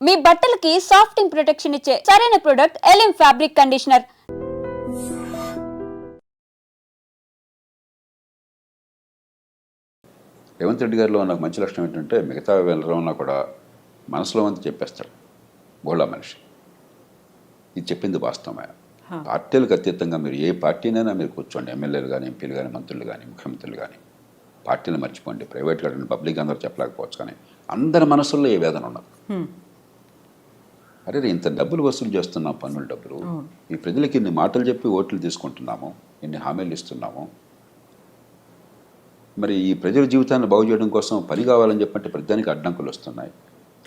మీ బట్టలకి సాఫ్టింగ్ ప్రొటెక్షన్ ఇచ్చే సరైన ప్రొడక్ట్ ఎలిమ్ ఫ్యాబ్రిక్ కండిషనర్. రేవంత్ రెడ్డి గారిలో నాకు మంచి లక్షణం ఏంటంటే మిగతా వెళ్ళడంలో కూడా మనసులో అంతా చెప్పేస్తాడు. బోళా మనిషి. ఇది చెప్పింది వాస్తవమే. పార్టీలకు అతీతంగా మీరు ఏ పార్టీనైనా మీరు కూర్చోండి, ఎమ్మెల్యేలు కానీ, ఎంపీలు కానీ, మంత్రులు కానీ, ముఖ్యమంత్రులు కానీ, పార్టీని మర్చిపోండి. ప్రైవేట్ కానీ పబ్లిక్ అందరూ చెప్పలేకపోవచ్చు, కానీ అందరి మనసుల్లో ఏ వేదన ఉన్నది. అరే ఇంత డబ్బులు వసూలు చేస్తున్నాం, పన్నుల డబ్బులు, ఈ ప్రజలకి ఇన్ని మాటలు చెప్పి ఓట్లు తీసుకుంటున్నాము, ఇన్ని హామీలు ఇస్తున్నాము, మరి ఈ ప్రజల జీవితాన్ని బాగు చేయడం కోసం పని కావాలని చెప్పంటే ప్రతిదానికి అడ్డంకులు వస్తున్నాయి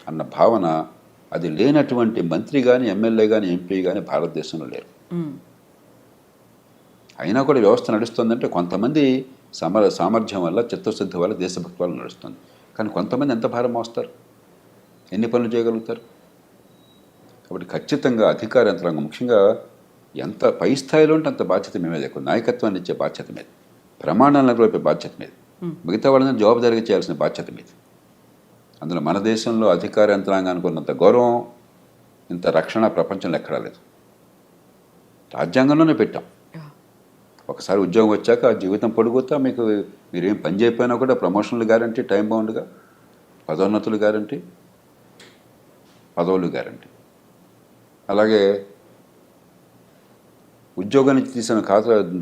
అన్న భావన అది లేనటువంటి మంత్రి కానీ, ఎమ్మెల్యే కానీ, ఎంపీ కానీ భారతదేశంలో లేరు. అయినా కూడా వ్యవస్థ నడుస్తుందంటే కొంతమంది సామర్థ్యం వల్ల, చిత్తశుద్ధి వల్ల, దేశభక్తి వల్ల నడుస్తుంది. కానీ కొంతమంది ఎంత భారం మోస్తారు, ఎన్ని పనులు చేయగలుగుతారు? కాబట్టి ఖచ్చితంగా అధికార యంత్రాంగం ముఖ్యంగా ఎంత పై స్థాయిలో ఉంటే అంత బాధ్యత మేమే ఎక్కువ, నాయకత్వాన్ని ఇచ్చే బాధ్యత మీద, ప్రమాణాలను నెలకొల్పే బాధ్యత మీద, మిగతా వాళ్ళని జవాబుదారీగా చేయాల్సిన బాధ్యత మీద. అందులో మన దేశంలో అధికార యంత్రాంగానికి ఉన్నంత గౌరవం, ఇంత రక్షణ ప్రపంచంలో ఎక్కడా లేదు. రాజ్యాంగంలోనే పెట్టాం. ఒకసారి ఉద్యోగం వచ్చాక ఆ జీవితం పొడుగుతా మీకు మీరేం పని చేయకపోయినా కూడా ప్రమోషన్లు గ్యారంటీ, టైం బౌండ్గా పదోన్నతులు గ్యారంటీ, పదవులు గ్యారంటీ. అలాగే ఉద్యోగం నుంచి తీసిన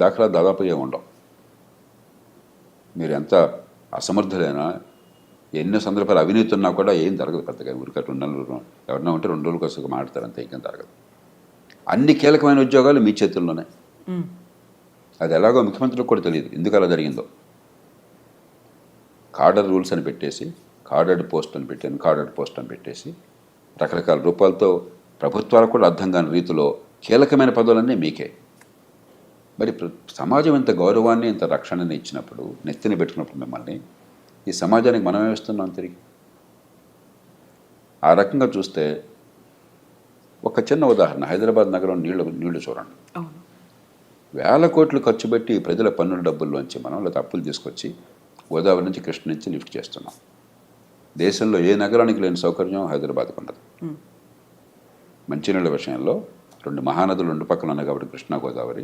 దాఖలా దాదాపు ఏమి ఉండవు. మీరు ఎంత అసమర్థులైనా, ఎన్నో సందర్భాలు అవినీతి ఉన్నా కూడా ఏం జరగదు పెద్దగా. ఊరికే 2 నెలలు ఎవరన్నా ఉంటే 2 రోజుల కోసం మాట్లాడతారు అంతే, ఇంకేం జరగదు. అన్ని కీలకమైన ఉద్యోగాలు మీ చేతుల్లోనే. అది ఎలాగో ముఖ్యమంత్రికి కూడా తెలియదు ఎందుకు అలా జరిగిందో. కార్డర్ రూల్స్ అని పెట్టేసి, కార్డర్డ్ పోస్ట్ అని పెట్టాను, కార్డర్డ్ పోస్ట్ అని పెట్టేసి రకరకాల రూపాలతో ప్రభుత్వాలకు కూడా అర్థం కాని రీతిలో కీలకమైన పదవులన్నీ మీకే. మరి సమాజం ఇంత గౌరవాన్ని, ఇంత రక్షణని ఇచ్చినప్పుడు, నెత్తిని పెట్టుకున్నప్పుడు మిమ్మల్ని ఈ సమాజానికి మనమే ఇస్తున్నాం తిరిగి. ఆ రకంగా చూస్తే ఒక చిన్న ఉదాహరణ, హైదరాబాద్ నగరం నీళ్లు చూడండి. వేల కోట్లు ఖర్చు పెట్టి ప్రజల పన్నుల డబ్బుల్లోంచి మనం లేదా అప్పులు తీసుకొచ్చి గోదావరి నుంచి, కృష్ణ నుంచి లిఫ్ట్ చేస్తున్నాం. దేశంలో ఏ నగరానికి లేని సౌకర్యం హైదరాబాద్కు ఉండదు. మంచినీళ్ళ విషయంలో 2 మహానదులు 2 పక్కన ఉన్నాయి కాబట్టి కృష్ణా, గోదావరి,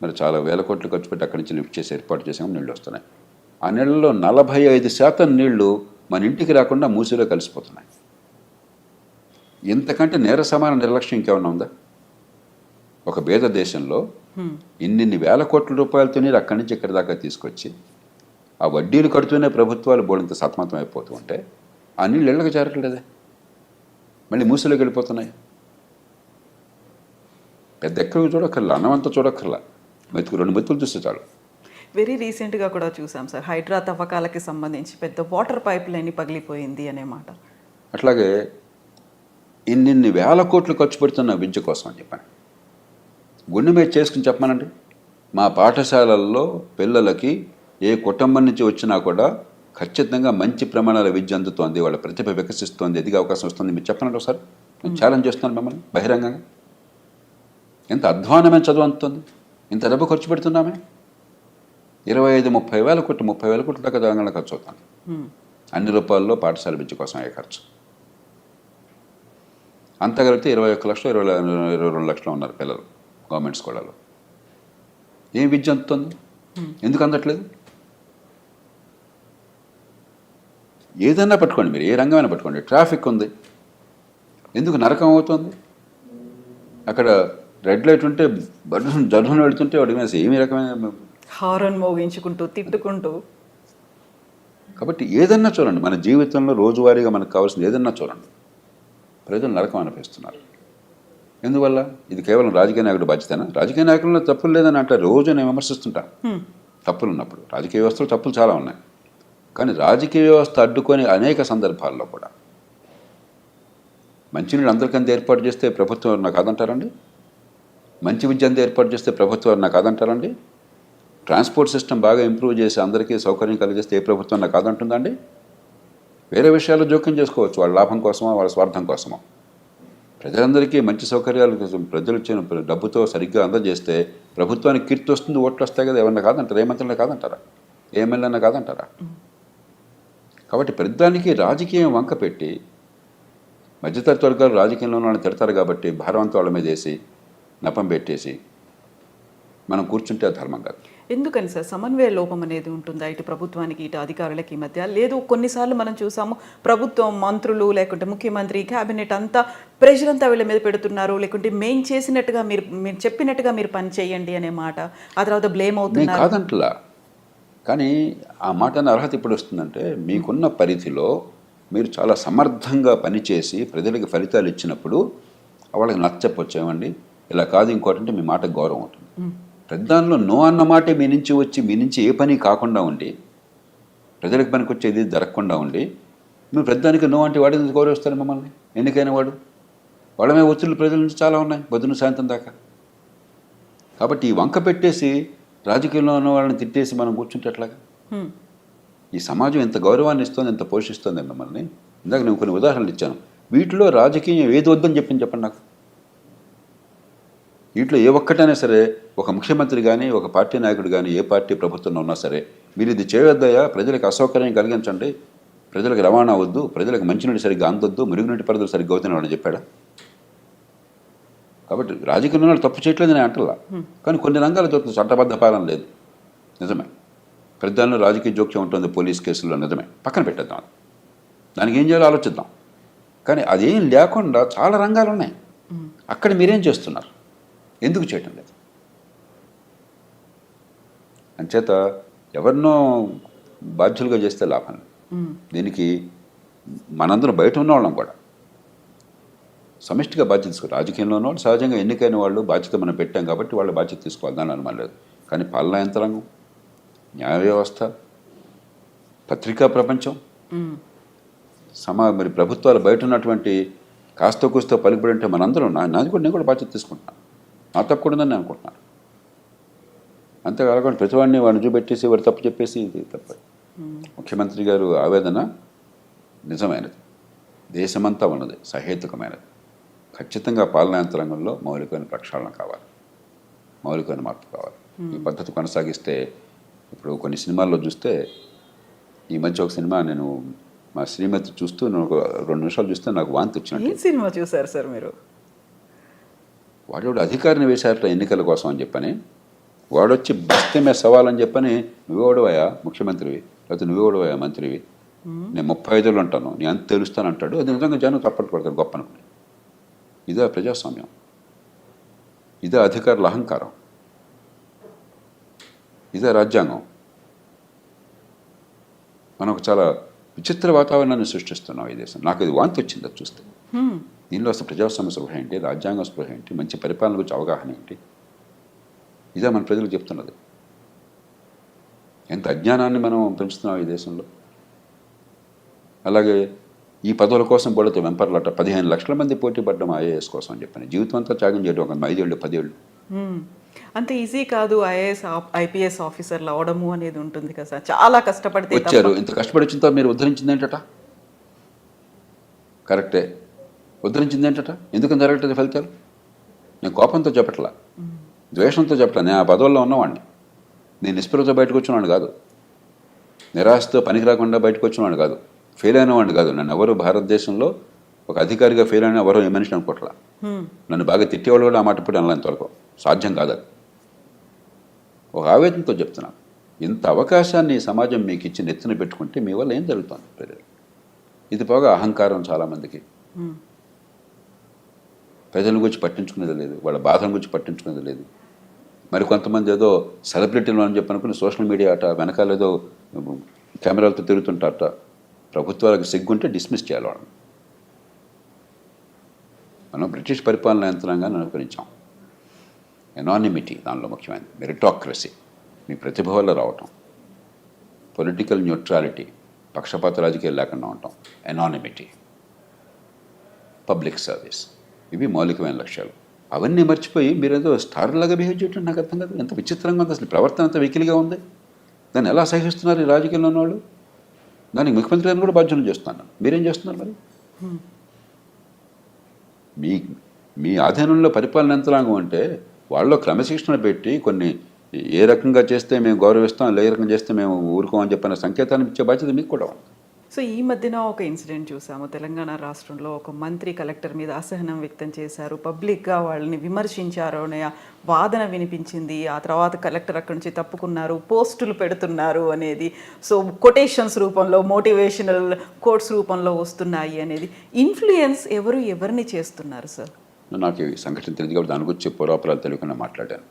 మరి చాలా వేల కోట్లు ఖర్చు పెట్టి అక్కడి నుంచి లిఫ్ట్ చేసి ఏర్పాటు చేసాము, నీళ్ళు వస్తున్నాయి. ఆ నీళ్ళలో 45% నీళ్లు మన ఇంటికి రాకుండా మూసిలో కలిసిపోతున్నాయి. ఇంతకంటే నేర సమాన నిర్లక్ష్యం ఇంకేమన్నా ఉందా? ఒక పేద దేశంలో ఇన్ని వేల కోట్ల రూపాయలతో నీరు అక్కడి నుంచి ఇక్కడి దాకా తీసుకొచ్చి ఆ వడ్డీలు కడుతూనే ప్రభుత్వాలు బోడంత సతమతం అయిపోతూ ఉంటే ఆ నీళ్ళు ఇళ్ళకి చేరట్లేదే, మళ్ళీ మూసిలోకి వెళ్ళిపోతున్నాయి. పెద్ద ఎక్కడికి చూడక్కర్లా, అన్నమంతా చూడక్కర్లా, 2 మెతుకులు చూస్తే చాలు. వెరీ రీసెంట్గా కూడా చూసాం సార్, హైడ్రా తవ్వకాలకి సంబంధించి పెద్ద వాటర్ పైప్ లైన్ పగిలిపోయింది అనే మాట. అట్లాగే ఇన్ని వేల కోట్లు ఖర్చు పెడుతున్న విద్య కోసం అని చెప్పాను. గుండె మీద చేసుకుని చెప్పమనండి, మా పాఠశాలల్లో పిల్లలకి ఏ కుటుంబం నుంచి వచ్చినా కూడా ఖచ్చితంగా మంచి ప్రమాణాల విద్య అందుతోంది, వాళ్ళ ప్రతిభ వికసిస్తోంది, ఎదిగే అవకాశం వస్తుంది. మీరు చెప్పనండి ఒకసారి, నేను ఛాలెంజ్ చేస్తున్నాను మిమ్మల్ని బహిరంగంగా. ఎంత అధ్వానమైన చదువు అందుతుంది, ఇంత డబ్బు ఖర్చు పెడుతున్నామే. 25-30 వేల కోట్లు, 30 వేల కోట్ల దాకా తెలంగాణ ఖర్చు అవుతుంది అన్ని రూపాయల్లో పాఠశాల విద్య కోసం అయ్యే ఖర్చు. అంతా కలిపితే 21 లక్షలు, 22 లక్షలు ఉన్నారు పిల్లలు గవర్నమెంట్ స్కూళ్ళలో. ఏం విద్య అందుతుంది, ఎందుకు అందట్లేదు? ఏదన్నా పట్టుకోండి, మీరు ఏ రంగమైనా పట్టుకోండి. ట్రాఫిక్ ఉంది, ఎందుకు నరకం అవుతుంది? అక్కడ రెడ్ లైట్ ఉంటే జడ్డును వెళ్తుంటే వాడి మీద ఏమి రకమైన హారన్ మోగించుకుంటూ, తిట్టుకుంటూ. కాబట్టి ఏదన్నా చూడండి, మన జీవితంలో రోజువారీగా మనకు కావాల్సింది ఏదన్నా చూడండి, ప్రజలు నరకం అనిపిస్తున్నారు. ఎందువల్ల? ఇది కేవలం రాజకీయ నాయకుడు బాధ్యతనా? రాజకీయ నాయకుల్లో తప్పులు లేదని అంటే రోజు నేను విమర్శిస్తుంటా. తప్పులు ఉన్నప్పుడు రాజకీయ వ్యవస్థలో తప్పులు చాలా ఉన్నాయి, కానీ రాజకీయ వ్యవస్థ అడ్డుకొని అనేక సందర్భాల్లో కూడా మంచినీళ్ళు అందరికంత ఏర్పాటు చేస్తే ప్రభుత్వం నాకు కాదంటారండి? మంచి విద్య అంతా ఏర్పాటు చేస్తే ప్రభుత్వం నాకు కాదంటారండి? ట్రాన్స్పోర్ట్ సిస్టమ్ బాగా ఇంప్రూవ్ చేసి అందరికీ సౌకర్యం కలిగిస్తే ఏ ప్రభుత్వం నాకు కాదంటుందండి? వేరే విషయాల్లో జోక్యం చేసుకోవచ్చు, వాళ్ళ లాభం కోసమో వాళ్ళ స్వార్థం కోసమో. ప్రజలందరికీ మంచి సౌకర్యాలు ప్రజలు ఇచ్చిన డబ్బుతో సరిగ్గా అందజేస్తే ప్రభుత్వానికి కీర్తి వస్తుంది, ఓట్లు వస్తాయి కదా. ఎవరన్నా కాదంటారా? ఏ మంత్రులన్నా కాదంటారా? ఏ ఎమ్మెల్యేనా కాదంటారా? కాబట్టి ప్రతిదానికి రాజకీయం వంక పెట్టి మధ్యతరగతి వర్గాలు రాజకీయంలో వాళ్ళని తిడతారు కాబట్టి భారం అంతా వాళ్ళ మీద వేసి నపం పెట్టేసి మనం కూర్చుంటే అది ధర్మం కాదు. ఎందుకని సార్ సమన్వయ లోపం అనేది ఉంటుందా ఇటు ప్రభుత్వానికి ఇటు అధికారులకి మధ్య? లేదు కొన్నిసార్లు మనం చూసాము ప్రభుత్వం మంత్రులు లేకుంటే ముఖ్యమంత్రి క్యాబినెట్ అంతా ప్రెషర్ అంతా వీళ్ళ మీద పెడుతున్నారు, లేకుంటే మేము చేసినట్టుగా మీరు చెప్పినట్టుగా మీరు పని చేయండి అనే మాట, ఆ తర్వాత బ్లేమ్ నేను అవుతున్నారు. కాదంటలా, కానీ ఆ మాట అనే అర్హత ఇప్పుడు వస్తుందంటే మీకున్న పరిధిలో మీరు చాలా సమర్థంగా పనిచేసి ప్రజలకు ఫలితాలు ఇచ్చినప్పుడు వాళ్ళకి నచ్చకపోవచ్చు, ఏమండి ఇలా కాదు ఇంకోటి అంటే మీ మాటకు గౌరవం ఉంటుంది. ప్రధానంలో నో అన్న మాటే మీ నుంచి వచ్చి మీ నుంచి ఏ పని కాకుండా ఉండి ప్రజలకు పనికి వచ్చేది జరగకుండా ఉండి మీరు ప్రధానికి నో అంటే వాడి నుంచి గౌరవిస్తారు మమ్మల్ని, ఎన్నికైన వాడు వాళ్ళమే ఒత్తిళ్ళు ప్రజల నుంచి చాలా ఉన్నాయి పొద్దున్న సాయంత్రం దాకా. కాబట్టి ఈ వంక పెట్టేసి రాజకీయంలో ఉన్న వాళ్ళని తిట్టేసి మనం కూర్చుంటే ఎట్లాగా? ఈ సమాజం ఎంత గౌరవాన్ని ఇస్తుంది, ఎంత పోషిస్తుంది మిమ్మల్ని. ఇందాక నేను కొన్ని ఉదాహరణలు ఇచ్చాను. వీటిలో రాజకీయం ఏది వద్దని చెప్పండి నాకు. వీటిలో ఏ ఒక్కటైనా సరే ఒక ముఖ్యమంత్రి కానీ ఒక పార్టీ నాయకుడు కానీ ఏ పార్టీ ప్రభుత్వంలో ఉన్నా సరే మీరు ఇది చేయవద్దయా, ప్రజలకు అసౌకర్యం కలిగించండి, ప్రజలకు రవాణా వద్దు, ప్రజలకు మంచినీటి సరిగ్గా అందొద్దు, మురుగునీటి పరిధులు సరిగ్గా అవుతున్నాడు అని చెప్పాడా? కాబట్టి రాజకీయంలో వాళ్ళు తప్పు చేయట్లేదు నేను అంటలా, కానీ కొన్ని రంగాల జరుగుతుంది చట్టబద్ధ పాలన లేదు, నిజమే. ప్రధానంలో రాజకీయ జోక్యం ఉంటుంది పోలీస్ కేసుల్లో, నిజమే. పక్కన పెట్టేద్దాం, దానికి ఏం చేయాలో ఆలోచిద్దాం. కానీ అదేం లేకుండా చాలా రంగాలు ఉన్నాయి. అక్కడ మీరేం చేస్తున్నారు, ఎందుకు చేయటం లేదు? అంచేత ఎవరినో బాధ్యులుగా చేస్తే లాభం. దీనికి మనందరం బయట ఉన్న వాళ్ళం కూడా సమిష్టిగా బాధ్యత తీసుకోవాలి. రాజకీయంలో ఉన్న వాళ్ళు సహజంగా ఎన్నికైన వాళ్ళు బాధ్యత మనం పెట్టాం కాబట్టి వాళ్ళ బాధ్యత తీసుకోవాలి, దాని అనుమానం లేదు. కానీ పాలనా యంత్రాంగం, న్యాయ వ్యవస్థ, పత్రికా ప్రపంచం, మరి ప్రభుత్వాలు బయట ఉన్నటువంటి కాస్త కూస్తో పలుకుబడి అంటే మనందరం నేను కూడా బాధ్యత తీసుకుంటున్నాను, నా తప్పు కూడా ఉందని అనుకుంటున్నాను. అంతేకాకుండా ప్రతివాడిని వాడిని చూపెట్టేసి వాడు తప్పు చెప్పేసి ఇది తప్ప. ముఖ్యమంత్రి గారు ఆవేదన నిజమైనది, దేశమంతా ఉన్నది, సహేతుకమైనది. ఖచ్చితంగా పాలనా యంత్రాంగంలో మౌలికమైన ప్రక్షాళన కావాలి, మౌలికమైన మార్పు కావాలి. ఈ పద్ధతి కొనసాగిస్తే ఇప్పుడు కొన్ని సినిమాల్లో చూస్తే, ఈ మధ్య ఒక సినిమా నేను మా శ్రీమతి చూస్తూ నేను ఒక 2 నిమిషాలు చూస్తే నాకు వాంతి వచ్చినట్టు. సినిమా చూసారు సార్ మీరు? వాడు అధికారిని వేశారట ఎన్నికల కోసం అని చెప్పని, వాడొచ్చి బస్తమే సవాల్ అని చెప్పని, నువ్వేవాడువయా ముఖ్యమంత్రివి, లేకపోతే నువ్వేవాడువయా మంత్రివి, నేను 35 ఉంటాను, నేను అంత తెలుస్తాను అంటాడు. అది నిజంగా జనం తప్పట్టు పడతారు గొప్ప అనుకుని. ఇదే ప్రజాస్వామ్యం, ఇదే అధికారుల అహంకారం, ఇదే రాజ్యాంగం. మనకు చాలా విచిత్ర వాతావరణాన్ని సృష్టిస్తున్నాం ఈ దేశం. నాకు ఇది వాంతి వచ్చింది అది చూస్తే. దీనిలో అసలు ప్రజాస్వామ్య స్పృహ ఏంటి, రాజ్యాంగ స్పృహ ఏంటి, మంచి పరిపాలన గురించి అవగాహన ఏంటి, ఇదే మన ప్రజలకు చెప్తున్నది. ఎంత అజ్ఞానాన్ని మనం పెంచుతున్నాం ఈ దేశంలో. అలాగే ఈ పదవుల కోసం పడితే వెంపర్లట 15 లక్షల మంది పోటీ పడ్డం ఐఏఎస్ కోసం అని చెప్పని, జీవితం అంతా త్యాగం చేయడం, ఒక 5 ఏళ్ళు 10 ఏళ్ళు. అంత ఈజీ కాదు ఐఏఎస్ ఐపీఎస్ ఆఫీసర్లు అవడము అనేది ఉంటుంది కదా సార్, చాలా కష్టపడితే వచ్చారు. ఇంత కష్టపడి వచ్చిన తర్వాత మీరు ఉద్ధరించింది ఏంటట? కరెక్టే, ఉద్ధరించింది ఏంటట? ఎందుకని జరగట్లేదు ఫలితాలు? నేను కోపంతో చెప్పట్లా, ద్వేషంతో చెప్పట్లా. నేను ఆ పదవుల్లో ఉన్నవాడిని, నేను నిస్పృహతో బయటకు వచ్చినవాడిని కాదు, నిరాశతో పనికి రాకుండా బయటకు వచ్చినవాడిని కాదు, ఫెయిల్ అయిన వాడిని కాదు. నన్ను ఎవరు భారతదేశంలో ఒక అధికారిగా ఫెయిల్ అయినా ఎవరో ఏ మనిషిని అనుకోవట్లా. నన్ను బాగా తిట్టేవాళ్ళు కూడా ఆ మాట ఇప్పుడు అనలేంతవరకు సాధ్యం కాదు. అది ఒక ఆవేదనతో చెప్తున్నాను. ఇంత అవకాశాన్ని సమాజం మీకు ఇచ్చి నెత్తిన పెట్టుకుంటే మీ వల్ల ఏం జరుగుతుంది ప్రజలు? ఇది పోగా అహంకారం చాలామందికి. ప్రజల గురించి పట్టించుకునేది లేదు, వాళ్ళ బాధల గురించి పట్టించుకునేది లేదు. మరి కొంతమంది ఏదో సెలబ్రిటీలు అని చెప్పనుకుని సోషల్ మీడియా అట వెనకాల ఏదో కెమెరాలతో తిరుగుతుంటారట. ప్రభుత్వాలకు సిగ్గుంటే డిస్మిస్ చేయాలి వాళ్ళని. మనం బ్రిటిష్ పరిపాలనా యంత్రాంగాన్ని అనుకరించాం. ఎనానిమిటీ దానిలో ముఖ్యమైనది, మెరిటాక్రసీ, మీ ప్రతిభ వల్ల రావటం, పొలిటికల్ న్యూట్రాలిటీ, పక్షపాత రాజకీయాలు లేకుండా ఉండటం, ఎనానిమిటీ, పబ్లిక్ సర్వీస్, ఇవి మౌలికమైన లక్ష్యాలు. అవన్నీ మర్చిపోయి మీరేదో స్టార్లాగా బిహేవ్ చేయటం నాకు అర్థం కాదు. ఎంత విచిత్రంగా ఉంది అసలు, ప్రవర్తన అంత వెకిలిగా ఉంది. దాన్ని ఎలా సహిస్తున్నారు ఈ రాజకీయంలో ఉన్నవాళ్ళు? దానికి ముఖ్యమంత్రి గారిని కూడా బాధ్యతలు చేస్తున్నాను. మీరేం చేస్తున్నారు మరి? మీ ఆధీనంలో పరిపాలన యంత్రాంగం అంటే వాళ్ళలో క్రమశిక్షణ పెట్టి కొన్ని ఏ రకంగా చేస్తే మేము గౌరవిస్తాం, ఏ రకంగా చేస్తే మేము ఊరుకోమని చెప్పిన సంకేతాన్ని ఇచ్చే బాధ్యత మీకు కూడా ఉంది. సో ఈ మధ్యన ఒక ఇన్సిడెంట్ చూసాము. తెలంగాణ రాష్ట్రంలో ఒక మంత్రి కలెక్టర్ మీద అసహనం వ్యక్తం చేశారు, పబ్లిక్గా వాళ్ళని విమర్శించారు అనే వాదన వినిపించింది. ఆ తర్వాత కలెక్టర్ అక్కడి నుంచి తప్పుకున్నారు, పోస్టులు పెడుతున్నారు అనేది, సో కొటేషన్స్ రూపంలో, మోటివేషనల్ కోట్స్ రూపంలో వస్తున్నాయి అనేది. ఇన్ఫ్లుయెన్స్ ఎవరిని చేస్తున్నారు సార్? నాకు ఈ సంఘటన తెలియదు కాబట్టి దాని గురించి పురాపురాలు తెలియకుండా మాట్లాడాను.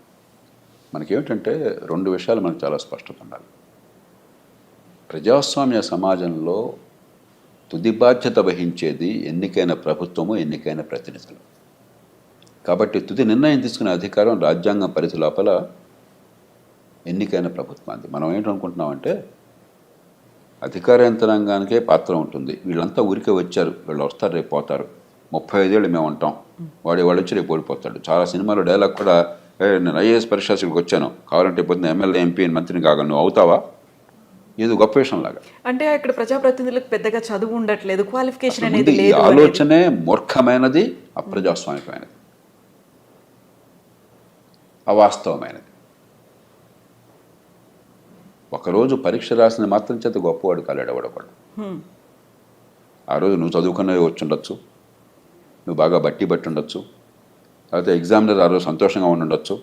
మనకేమిటంటే 2 విషయాలు మనకు చాలా స్పష్టత ఉండాలి. ప్రజాస్వామ్య సమాజంలో తుది బాధ్యత వహించేది ఎన్నికైన ప్రభుత్వము, ఎన్నికైన ప్రతినిధులు. కాబట్టి తుది నిర్ణయం తీసుకునే అధికారం రాజ్యాంగం పరిధి లోపల ఎన్నికైన ప్రభుత్వానికి. మనం ఏంటనుకుంటున్నామంటే అధికార యంత్రాంగానికే పాత్ర ఉంటుంది, వీళ్ళంతా ఊరికే వచ్చారు, వీళ్ళు వస్తారు రేపు పోతారు, 35 ఏళ్ళు మేము ఉంటాం, వాడు వచ్చి రేపు ఓడిపోతాడు. చాలా సినిమాలో డైలాగ్ కూడా, నేను ఐఏఎస్ పరీక్షలకు వచ్చాను, కావాలంటే పొద్దున్న ఎమ్మెల్యే ఎంపీ మంత్రిని కాగా నువ్వు అవుతావా, ఇది గొప్ప విషయం లాగా. అంటే ఇక్కడ ప్రజాప్రతినిధులకు పెద్దగా చదువు ఉండట్లేదు, క్వాలిఫికేషన్ ముందు అనేది ఈ లేదు. ఆలోచనే మూర్ఖమైనది, అప్రజాస్వామికమైనది, అవాస్తవమైనది. ఒకరోజు పరీక్ష రాసిన మాత్రం చేత గొప్పవాడు కాలేడు ఎవడొకడు. ఆ రోజు నువ్వు చదువుకున్నవి వచ్చి ఉండొచ్చు, నువ్వు బాగా బట్టి ఉండొచ్చు, లేకపోతే ఎగ్జామినర్ ఆ రోజు సంతోషంగా ఉండొచ్చు,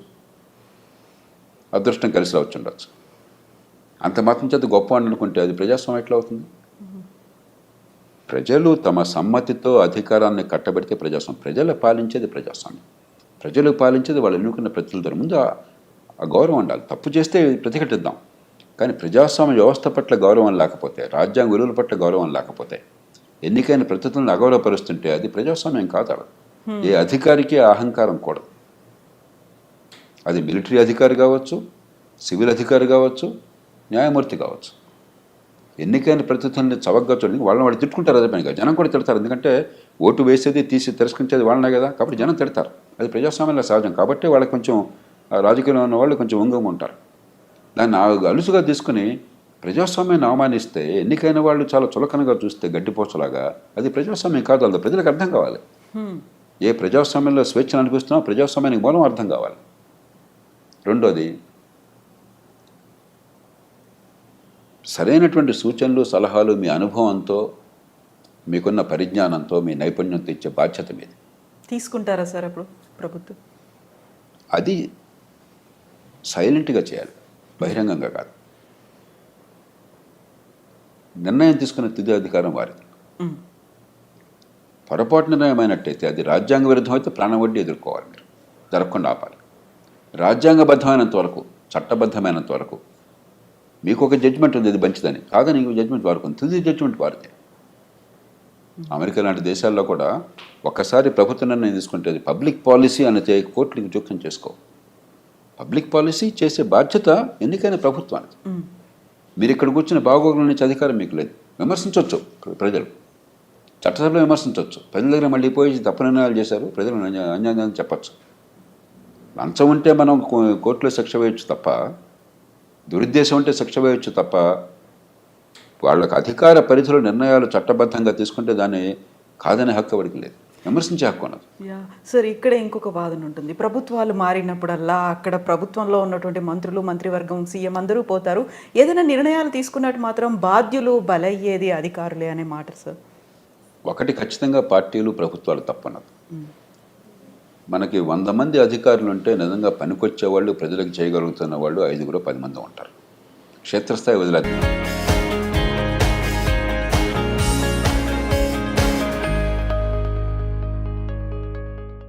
అదృష్టం కలిసి వచ్చి ఉండొచ్చు. అంత మాత్రం చేత గొప్పవాడిని అనుకుంటే అది ప్రజాస్వామ్యం ఎట్లా అవుతుంది? ప్రజలు తమ సమ్మతితో అధికారాన్ని కట్టబెడితే ప్రజాస్వామ్యం. ప్రజలు పాలించేది ప్రజాస్వామ్యం, ప్రజలు పాలించేది వాళ్ళు ఎన్నుకున్న ప్రతినిధుల ముందు ఆ గౌరవం ఉండాలి. తప్పు చేస్తే ప్రతిఘటిద్దాం, కానీ ప్రజాస్వామ్య వ్యవస్థ పట్ల గౌరవం లేకపోతే, రాజ్యాంగ విలువల పట్ల గౌరవం లేకపోతే, ఎన్నికైన ప్రతినిధులను అగౌరవపరుస్తుంటే అది ప్రజాస్వామ్యం కాదు. ఏ అధికారికి అహంకారం కూడదు. అది మిలిటరీ అధికారి కావచ్చు, సివిల్ అధికారి కావచ్చు, న్యాయమూర్తి కావచ్చు. ఎన్నికైన ప్రతినిధుల్ని చవకగా చూడండి, వాళ్ళని వాళ్ళు తిట్టుకుంటారు. అదే పనిగా జనం కూడా తిడతారు, ఎందుకంటే ఓటు వేసేది తీసి తిరస్కరించేది వాళ్ళనే కదా, కాబట్టి జనం తిడతారు. అది ప్రజాస్వామ్యంలో సహజం. కాబట్టి వాళ్ళకి కొంచెం రాజకీయంలో ఉన్న వాళ్ళు కొంచెం ఉంగం ఉంటారు. దాన్ని అలుసుగా తీసుకుని ప్రజాస్వామ్యాన్ని అవమానిస్తే, ఎన్నికైన వాళ్ళు చాలా చులకనగా చూస్తే గడ్డిపోచలాగా, అది ప్రజాస్వామ్యం కాదు. అది ప్రజలకు అర్థం కావాలి. ఏ ప్రజాస్వామ్యంలో స్వేచ్ఛను అనిపిస్తున్నామో ప్రజాస్వామ్యానికి మూలం అర్థం కావాలి. రెండోది, సరైనటువంటి సూచనలు, సలహాలు మీ అనుభవంతో, మీకున్న పరిజ్ఞానంతో, మీ నైపుణ్యంతో ఇచ్చే బాధ్యత మీది. తీసుకుంటారా సార్ అప్పుడు ప్రభుత్వం? అది సైలెంట్గా చేయాలి, బహిరంగంగా కాదు. నిర్ణయం తీసుకునే తుది అధికారం వారిది. పొరపాటు నిర్ణయం అయినట్టయితే, అది రాజ్యాంగ విరుద్ధం అయితే ప్రాణం వడ్డీ ఎదుర్కోవాలి, మీరు జరగకుండా ఆపాలి. రాజ్యాంగబద్ధమైనంత వరకు, చట్టబద్ధమైనంత వరకు మీకు ఒక జడ్జిమెంట్ ఉంది, అది మంచిదని కాదని ఇంకో జడ్జిమెంట్ వారికి ఉంది. తుది జడ్జిమెంట్ వారిదే. అమెరికా లాంటి దేశాల్లో కూడా ఒక్కసారి ప్రభుత్వ నిర్ణయం తీసుకుంటే అది పబ్లిక్ పాలసీ అనేది కోర్టులకు జోక్యం చేసుకో. పబ్లిక్ పాలసీ చేసే బాధ్యత ఎన్నికైన ప్రభుత్వానికి. మీరు ఇక్కడ కూర్చుని బాగోగుల నుంచి అధికారం మీకు లేదు. విమర్శించవచ్చు ప్రజలు, చట్టసభలో విమర్శించవచ్చు. ప్రజల దగ్గర మళ్ళీ పోయి తప్పు నిర్ణయాలు చేశారు, ప్రజలు అన్యాయం చెప్పచ్చు. లంచం ఉంటే మనం కోర్టులో శిక్ష వేయచ్చు తప్ప, దురుద్దేశం ఉంటే శిక్ష వేయచ్చు తప్ప, వాళ్ళకి అధికార పరిధిలో నిర్ణయాలు చట్టబద్ధంగా తీసుకుంటే దాన్ని కాదనే హక్కు ఎవరికి లేదు, విమర్శించే హక్కు ఉన్నది. సార్, ఇక్కడ ఇంకొక వాదన ఉంటుంది. ప్రభుత్వాలు మారినప్పుడల్లా అక్కడ ప్రభుత్వంలో ఉన్నటువంటి మంత్రులు, మంత్రివర్గం, సీఎం అందరూ పోతారు. ఏదైనా నిర్ణయాలు తీసుకున్నట్టు మాత్రం బాధ్యులు బలయ్యేది అధికారులే అనే మాట సార్. ఒకటి ఖచ్చితంగా పార్టీలు, ప్రభుత్వాలు తప్పన్నది. మనకి 100 మంది అధికారులు ఉంటే నిజంగా పనికొచ్చేవాళ్ళు, ప్రజలకు చేయగలుగుతున్న వాళ్ళు 5-10 మంది ఉంటారు. క్షేత్రస్థాయి వదిలేదు.